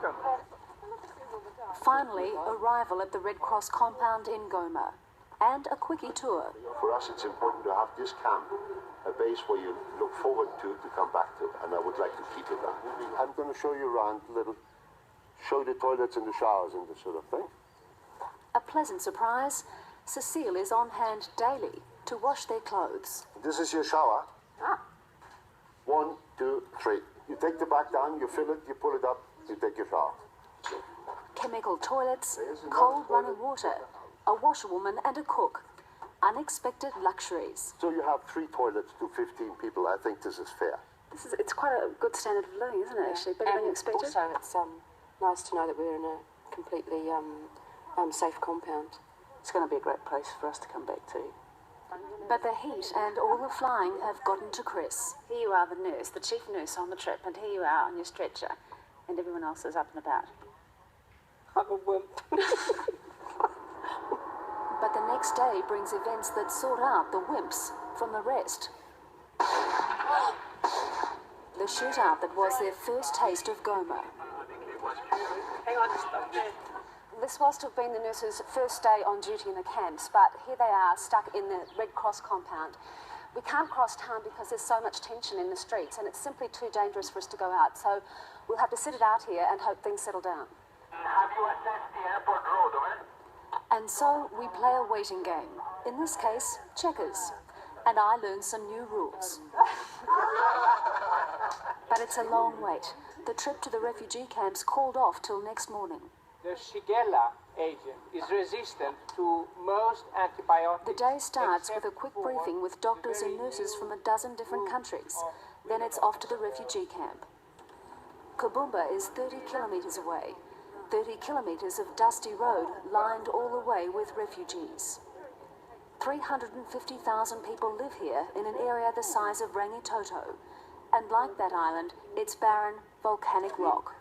welcome. Finally, arrival at the Red Cross compound in Goma, and a quickie tour. For us, it's important to have this camp a base where you look forward to come back to, and I would like to keep it that. I'm going to show you around a little, show the toilets and the showers and this sort of thing. A pleasant surprise, Cecile is on hand daily to wash their clothes. This is your shower. 1, 2, 3. You take the back down, you fill it, you pull it up, you take your shower. Chemical toilets, cold running water, a washerwoman and a cook. Unexpected luxuries. So you have 3 toilets to 15 people. I think this is fair. It's quite a good standard of living, isn't it, actually? Better than you expected. Also, it's nice to know that we're in a completely safe compound. It's going to be a great place for us to come back to. But the heat and all the flying have gotten to Chris. Here you are, the nurse, the chief nurse on the trip, and here you are on your stretcher, and everyone else is up and about. I'm a wimp. But the next day brings events that sort out the wimps from the rest. The shootout that was their first taste of Goma. Hang on, stop there. This was to have been the nurses' first day on duty in the camps, but here they are, stuck in the Red Cross compound. We can't cross town because there's so much tension in the streets, and it's simply too dangerous for us to go out, so we'll have to sit it out here and hope things settle down. Have you assessed the airport road, over? And so we play a waiting game, in this case, checkers, and I learn some new rules. But it's a long wait. The trip to the refugee camps called off till next morning. The Shigella agent is resistant to most antibiotics. The day starts with a quick briefing with doctors and nurses from a dozen different countries. Then it's off to the refugee camp. Kabumba is 30 kilometers away. 30 kilometers of dusty road lined all the way with refugees. 350,000 people live here in an area the size of Rangitoto. And like that island, it's barren, volcanic rock.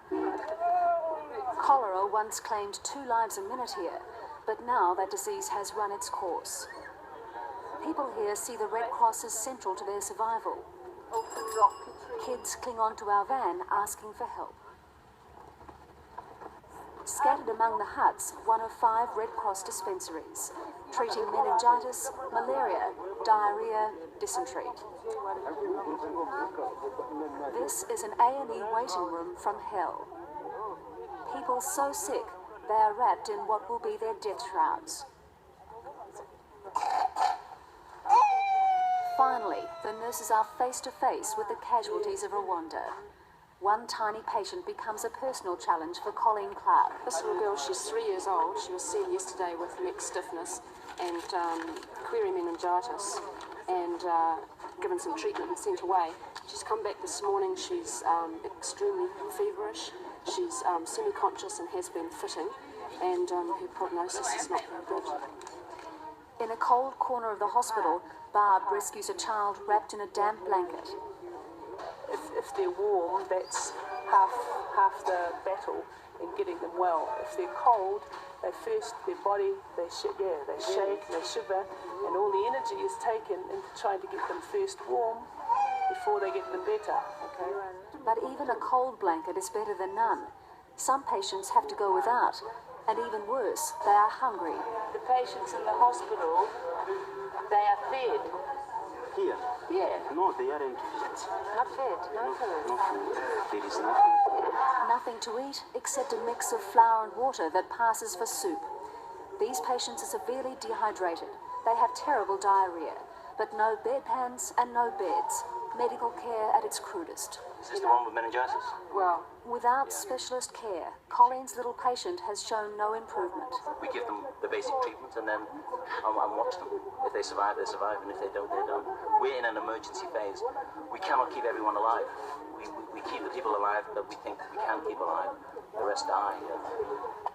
Cholera once claimed 2 lives a minute here, but now that disease has run its course. People here see the Red Cross as central to their survival. Kids cling on to our van asking for help. Scattered among the huts, one of 5 Red Cross dispensaries, treating meningitis, malaria, diarrhea, dysentery. This is an A&E waiting room from hell. People so sick, they are wrapped in what will be their death shrouds. Finally, the nurses are face to face with the casualties of Rwanda. One tiny patient becomes a personal challenge for Colleen Clark. This little girl, she's 3 years old. She was seen yesterday with neck stiffness and query meningitis, and given some treatment and sent away. She's come back this morning. She's extremely feverish. She's semi-conscious and has been fitting, and her prognosis is not very good. In a cold corner of the hospital, Barb rescues a child wrapped in a damp blanket. If they're warm, that's half the battle in getting them well. If they're cold, their body, they shake, they shiver, and all the energy is taken into trying to get them first warm before they get them better. Okay. But even a cold blanket is better than none. Some patients have to go without, and even worse, they are hungry. The patients in the hospital, they are fed. Here? Yeah. No, they aren't fed. Not fed, no food. No food. There is nothing. Nothing to eat except a mix of flour and water that passes for soup. These patients are severely dehydrated. They have terrible diarrhea, but no bedpans and no beds. Medical care at its crudest. Is this the one with meningitis? Well, without specialist care, Colleen's little patient has shown no improvement. We give them the basic treatment and then watch them. If they survive, they survive, and if they don't, they don't. We're in an emergency phase. We cannot keep everyone alive. We keep the people alive that we think we can keep alive. The rest die.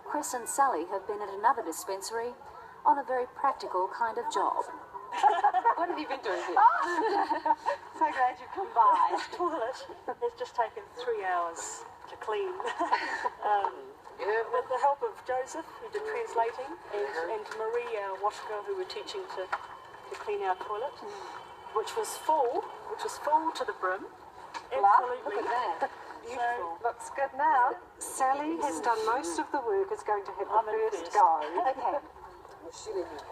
Chris and Sally have been at another dispensary on a very practical kind of job. what have you been doing here? So glad you've come by. This toilet has just taken 3 hours to clean. With the help of Joseph, who did translating, and Marie, our wash girl, who were teaching to clean our toilet, which was full to the brim. Absolutely. Look at that. Beautiful. So, looks good now. Sally has done most of the work, is going to have the first go. Okay.